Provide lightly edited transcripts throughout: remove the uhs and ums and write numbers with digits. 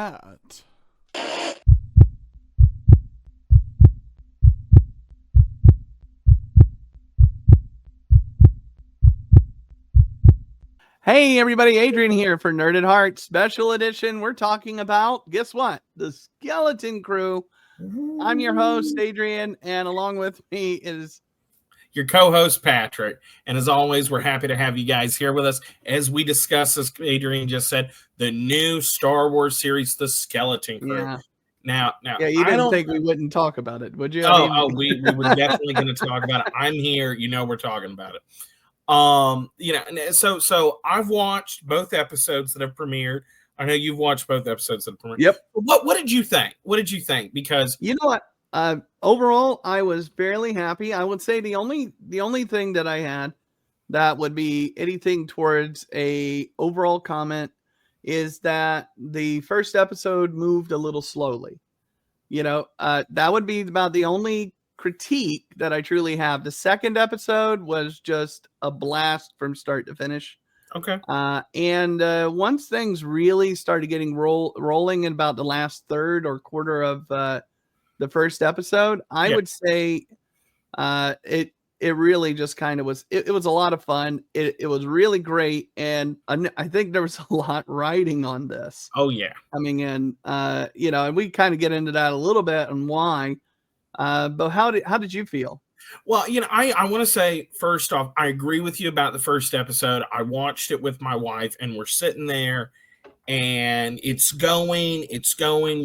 that. Hey everybody, Adrian here for Nerd at Heart Special Edition. We're talking about, guess what? The Skeleton Crew. I'm your host, Adrian, and along with me is your co-host, Patrick. And as always, we're happy to have you guys here with us as we discuss, as Adrian just said, the new Star Wars series, The Skeleton Crew. Yeah. Now, you didn't think we wouldn't talk about it, would you? We were definitely going to talk about it. I'm here. We're talking about it. So I've watched both episodes that have premiered. I know you've watched both episodes that have premiered. Yep. What did you think? What did you think? Because you know what? Overall, I was fairly happy. I would say the only thing that I had that would be anything towards a overall comment is that the first episode moved a little slowly. That would be about the only critique that I truly have. The second episode was just a blast from start to finish. Okay. And once things really started getting rolling in about the last third or quarter of the first episode, I would say it really just kind of was. It was a lot of fun. It was really great, and I think there was a lot riding on this. Oh yeah, coming in. And we kind of get into that a little bit and why. But how did you feel? Well, I want to say, first off, I agree with you about the first episode. I watched it with my wife, and we're sitting there, and it's going.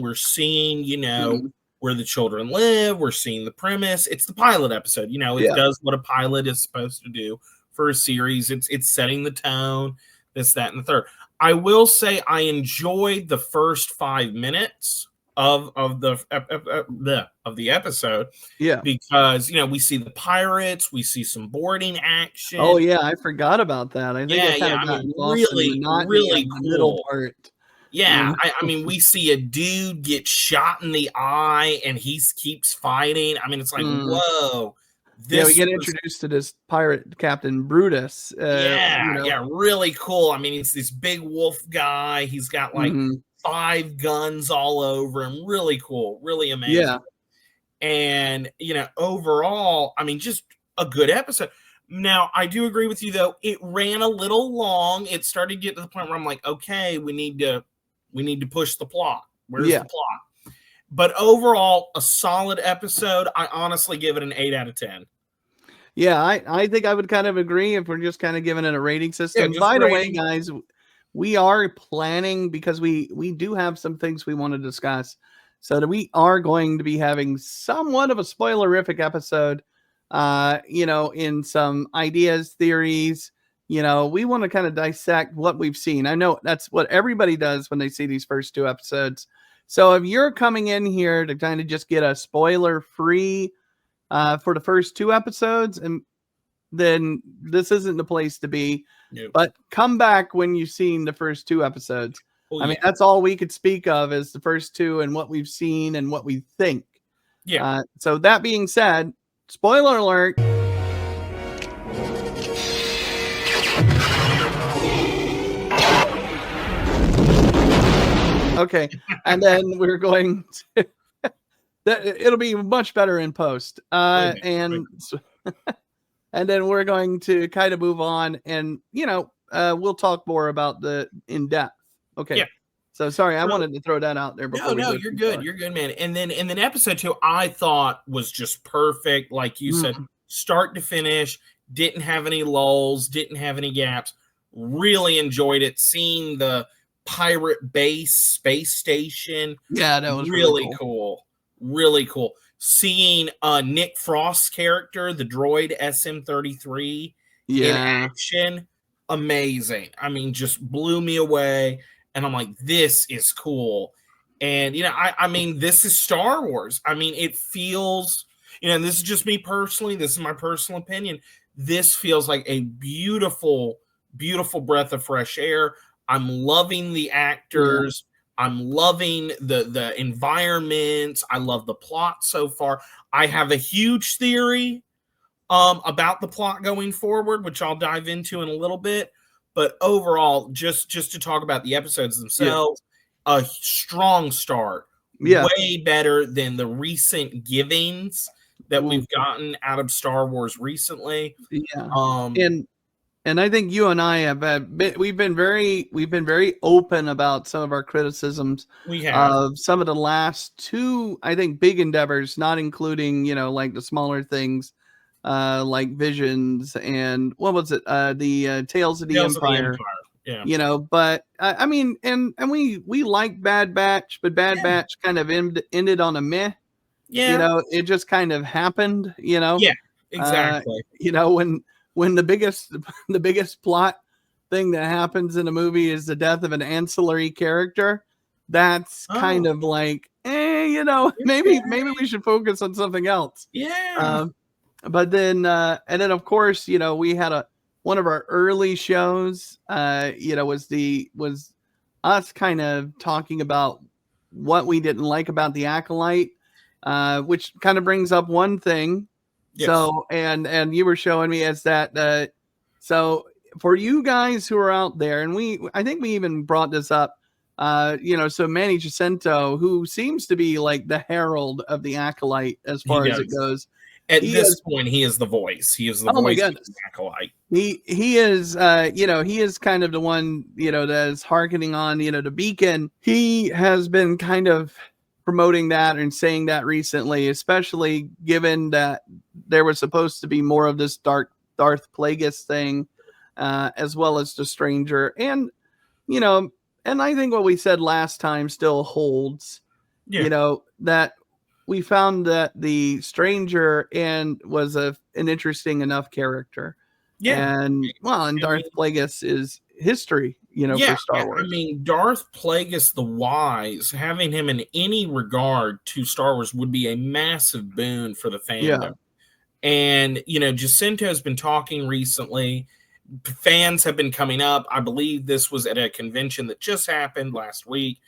We're seeing, where the children live. We're seeing the premise. It's the pilot episode. It does what a pilot is supposed to do for a series. It's setting the tone, this, that, and the third. I will say I enjoyed the first 5 minutes of the episode, because we see the pirates, we see some boarding action. Oh yeah, I forgot about that. I think really cool middle part. Yeah, I mean, we see a dude get shot in the eye, and he keeps fighting. I mean, it's like, whoa. We get introduced to this pirate Captain Brutus. Really cool. I mean, it's this big wolf guy. He's got like 5 guns all over him. Really cool. Really amazing. Yeah. And, overall, I mean, just a good episode. Now, I do agree with you, though. It ran a little long. It started to get to the point where I'm like, okay, we need to push the plot. Where's the plot? But overall, a solid episode. I honestly give it an 8 out of 10. Yeah, I think I would kind of agree if we're just kind of giving it a rating system. By the way, guys, we are planning, because we do have some things we want to discuss, so that we are going to be having somewhat of a spoilerific episode, in some ideas, theories. We want to kind of dissect what we've seen. I know that's what everybody does when they see these first 2 episodes. So if you're coming in here to kind of just get a spoiler-free for the first 2 episodes, and then this isn't the place to be. Nope. But come back when you've seen the first 2 episodes. I mean, that's all we could speak of is the first 2 and what we've seen and what we think. Yeah. So that being said, spoiler alert. Okay, and then we're going to it'll be much better in post. And then we're going to kind of move on, and we'll talk more about the in depth. Okay. Yeah. So sorry, I wanted to throw that out there before. No, you're good. You're good, man. And then episode 2, I thought was just perfect. Like you said, start to finish, didn't have any lulls, didn't have any gaps. Really enjoyed it. Seeing the pirate base space station. Yeah, that was really cool. Really cool. Seeing Nick Frost's character, the droid SM-33 in action. Amazing. I mean, just blew me away. And I'm like, this is cool. And, I mean, this is Star Wars. I mean, it feels, and this is just me personally. This is my personal opinion. This feels like a beautiful, beautiful breath of fresh air. I'm loving the actors. Yeah. I'm loving the environments. I love the plot so far. I have a huge theory about the plot going forward, which I'll dive into in a little bit. But overall, just to talk about the episodes themselves, a strong start. Yeah. Way better than the recent givings that we've gotten out of Star Wars recently. Yeah. And I think you and I have we've been very open about some of our criticisms of some of the last two, I think, big endeavors, not including, like the smaller things, like Visions and what was it? The Tales of the Empire. Yeah. But I mean, and we like Bad Batch, but Bad Batch kind of ended on a meh. Yeah. It just kind of happened, Yeah, exactly. When the biggest plot thing that happens in a movie is the death of an ancillary character, that's kind of like, maybe we should focus on something else. Yeah. But then, and then of course, we had one of our early shows, was us kind of talking about what we didn't like about the Acolyte, which kind of brings up one thing. Yes. So, and you were showing me as that, so for you guys who are out there, and I think we even brought this up, so Manny Jacinto, who seems to be like the herald of the Acolyte as far as it goes. At this point, he is the voice. He is the voice of the Acolyte. He is, he is kind of the one, that is hearkening on, the Beacon. He has been kind of promoting that and saying that recently, especially given that there was supposed to be more of this Darth Plagueis thing, as well as the Stranger. And, and I think what we said last time still holds, that we found that the Stranger was an interesting enough character. Yeah. And Darth Plagueis is history, for Star Wars. I mean, Darth Plagueis the Wise, having him in any regard to Star Wars would be a massive boon for the fandom. Yeah. And, Jacinto has been talking recently. Fans have been coming up. I believe this was at a convention that just happened last week.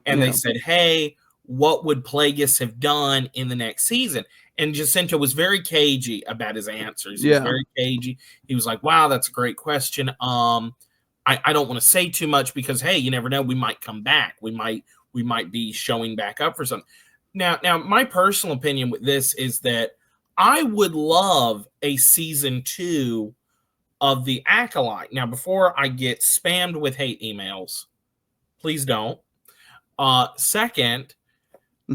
And they said, hey, what would Plagueis have done in the next season? And Jacinto was very cagey about his answers. He was very cagey. He was like, wow, that's a great question. I don't want to say too much because, hey, you never know. We might come back. We might be showing back up for something. Now, my personal opinion with this is that I would love a season 2 of The Acolyte. Now, before I get spammed with hate emails, please don't. Second,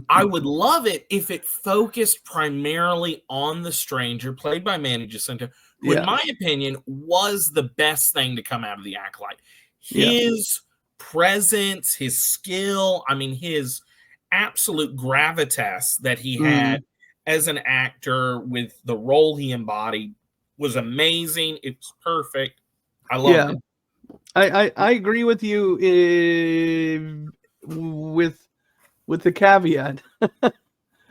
I would love it if it focused primarily on the Stranger, played by Manny Jacinto, who, in my opinion, was the best thing to come out of The Acolyte. His presence, his skill, I mean, his absolute gravitas that he had as an actor with the role he embodied was amazing. It was perfect. I loved it. I agree with you with the caveat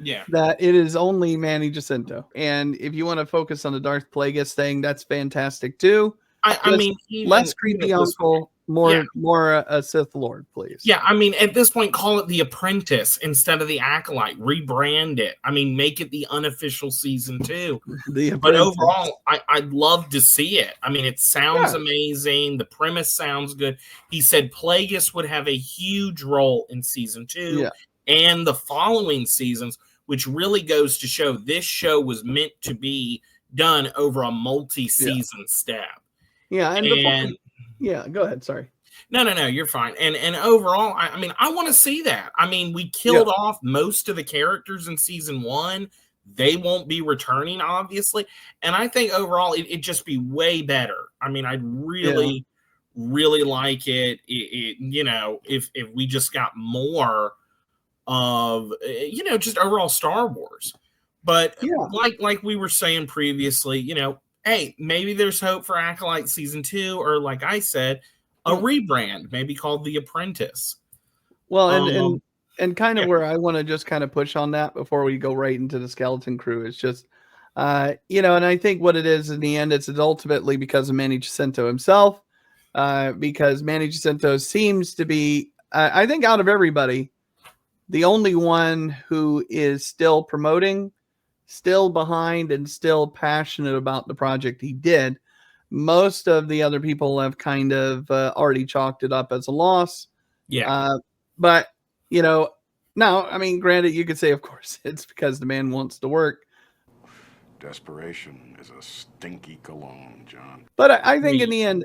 that it is only Manny Jacinto. And if you want to focus on the Darth Plagueis thing, that's fantastic too. I mean, less creepy uncle, more a Sith Lord, please. Yeah, I mean, at this point, call it The Apprentice instead of The Acolyte. Rebrand it. I mean, make it the unofficial season 2. But overall, I'd love to see it. I mean, it sounds amazing. The premise sounds good. He said Plagueis would have a huge role in season 2 and the following seasons, which really goes to show this show was meant to be done over a multi-season step. Yeah, and go ahead. Sorry. No, you're fine. And overall, I mean, I want to see that. I mean, we killed off most of the characters in season 1. They won't be returning, obviously. And I think overall, it'd just be way better. I mean, I'd really, really like it. If we just got more of, just overall Star Wars. But like we were saying previously, hey, maybe there's hope for Acolyte season 2, or like I said, a rebrand, maybe called The Apprentice. Well, and kind of where I want to just kind of push on that before we go right into the Skeleton Crew is just, and I think what it is in the end, it's ultimately because of Manny Jacinto himself, because Manny Jacinto seems to be, I think out of everybody, the only one who is still promoting, still behind, and still passionate about the project he did. Most of the other people have kind of already chalked it up as a loss. But, now, I mean, granted, you could say, of course, it's because the man wants to work. Desperation is a stinky cologne, John. But I think in the end,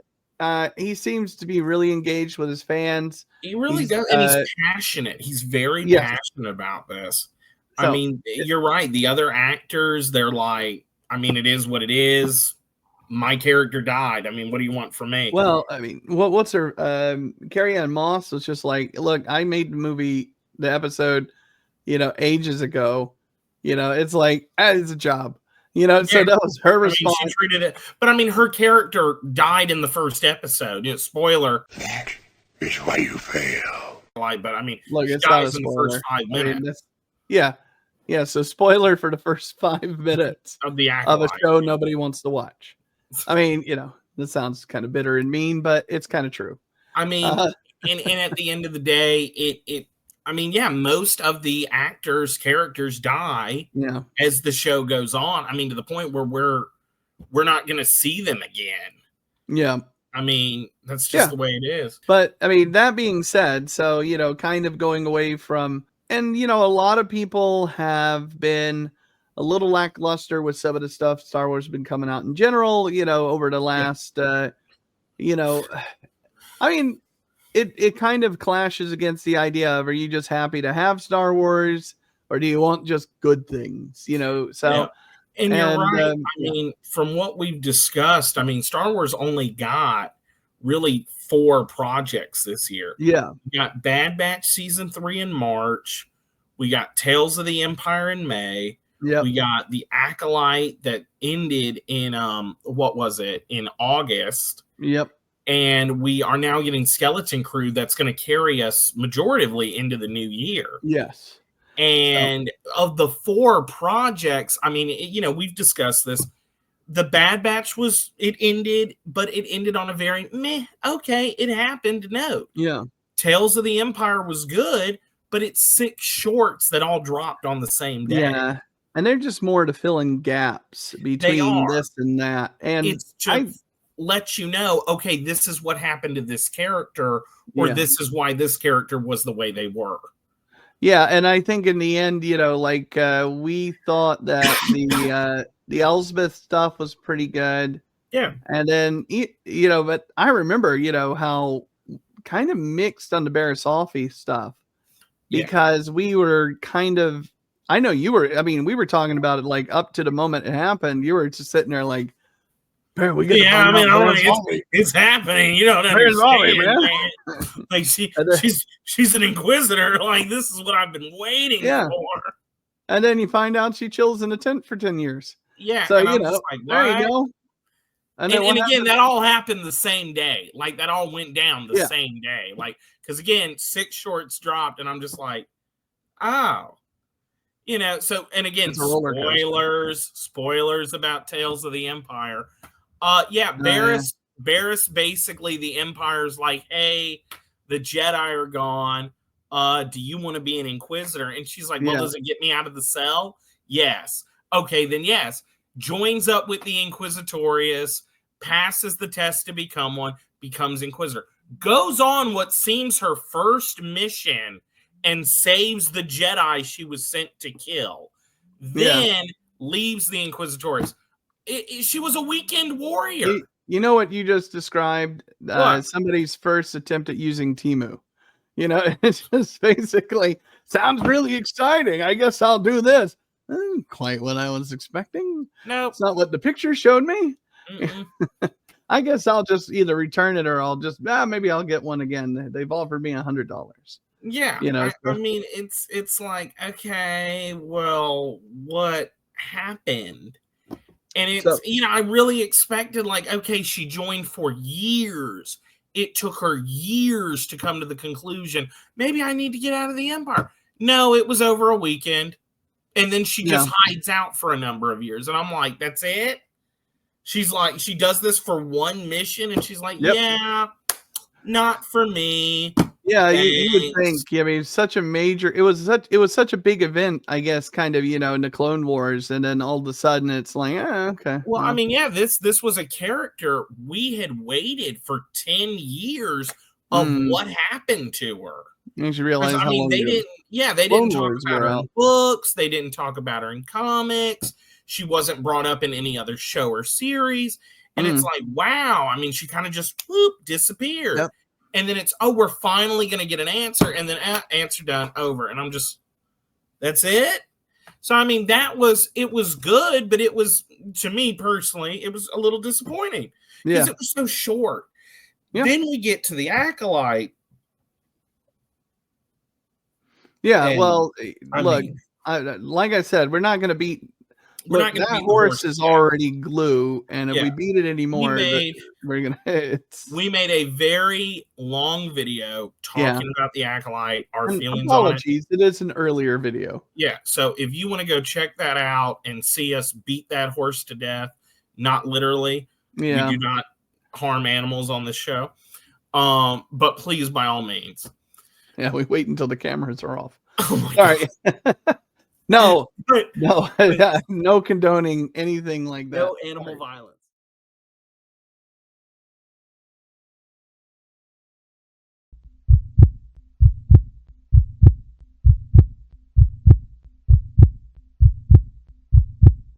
he seems to be really engaged with his fans. He really does, and he's passionate. He's very passionate about this. So, I mean, you're right. The other actors, they're like, I mean, it is what it is. My character died. I mean, what do you want from me? Well, I mean, what's her? Carrie-Anne Moss was just like, look, I made the episode, ages ago. It's like, it's a job. So that was her response. She treated it, but I mean, her character died in the first episode. Spoiler. That is why you fail. But I mean, look, it's not a spoiler. In the first 5 minutes. Yeah. So spoiler for the first 5 minutes of a show nobody wants to watch. I mean, this sounds kind of bitter and mean, but it's kind of true. I mean, and at the end of the day, I mean, most of the actors' characters die as the show goes on. I mean, to the point where we're not going to see them again. Yeah. I mean, that's just the way it is. But, I mean, that being said, so, kind of going away from, and, a lot of people have been a little lackluster with some of the stuff Star Wars has been coming out in general, over the last, I mean, it kind of clashes against the idea of, are you just happy to have Star Wars, or do you want just good things? So, and you're right. I mean, from what we've discussed, I mean, Star Wars only got really 4 projects this year. Yeah, we got Bad Batch season 3 in March. We got Tales of the Empire in May. Yeah, we got the Acolyte that ended in in August. Yep. And we are now getting Skeleton Crew that's going to carry us majoritively into the new year. Yes. And of the 4 projects, I mean, we've discussed this. The Bad Batch ended, but it ended on a very okay, it happened note. Yeah. Tales of the Empire was good, but it's 6 shorts that all dropped on the same day. Yeah. And they're just more to fill in gaps between this and that. And it's just let you know, okay, this is what happened to this character, or this is why this character was the way they were. Yeah, and I think in the end, we thought that the Elsbeth stuff was pretty good. Yeah. And then, but I remember, how kind of mixed on the Barasolfi stuff, because we were kind of, I know you were, I mean, we were talking about it like up to the moment it happened. You were just sitting there like, we get I mean, it's happening. You don't understand, man. Like she's an inquisitor. Like, this is what I've been waiting for. And then you find out she chills in a tent for 10 years. Yeah. So there you go. And again, that all happened the same day. Like, that all went down the same day. Like, because again, 6 shorts dropped, and I'm just like, oh. So, and again, spoilers about Tales of the Empire. Barriss basically, the Empire's like, hey, the Jedi are gone. Do you want to be an Inquisitor? And she's like, well, does it get me out of the cell? Yes. Okay, then yes. Joins up with the Inquisitorius, passes the test to become one, becomes Inquisitor. Goes on what seems her first mission and saves the Jedi she was sent to kill. Then leaves the Inquisitorius. She was a weekend warrior. You know what you just described? Somebody's first attempt at using Temu. It's just basically, sounds really exciting. I guess I'll do this. Quite what I was expecting. No, it's not what the picture showed me. I guess I'll just either return it or I'll just maybe I'll get one again. They've offered me $100. Yeah, I mean, it's like, okay, well, what happened? And it's, I really expected, like, okay, she joined for years. It took her years to come to the conclusion, maybe I need to get out of the Empire. No, it was over a weekend. And then she just hides out for a number of years. And I'm like, that's it? She's like, she does this for one mission. And she's like, not for me. Yeah, you would think. I mean, such a major. It was such a big event, I guess, kind of, in the Clone Wars, and then all of a sudden it's like, okay. Well, I mean, this was a character we had waited for 10 years of what happened to her. And you realize I mean, they didn't. Yeah, they didn't talk about her in books. They didn't talk about her in comics. She wasn't brought up in any other show or series. And it's like, wow. I mean, she kind of just disappeared. Yep. And then it's, we're finally going to get an answer. And then answer done, over. And I'm just, that's it. So, I mean, it was good, but it was, to me personally, it was a little disappointing because it was so short. Yeah. Then we get to the Acolyte. Yeah, and, well, look, like I said, we're not going to beat. We're not going to beat that horse is already glue, and if we beat it anymore, we're going to. We made a very long video talking about the Acolyte, our feelings apologies, on it. It is an earlier video. Yeah, so if you want to go check that out and see us beat that horse to death, not literally, we do not harm animals on this show, but please, by all means. Yeah, we wait until the cameras are off. Oh my God. No condoning anything like that. No animal violence.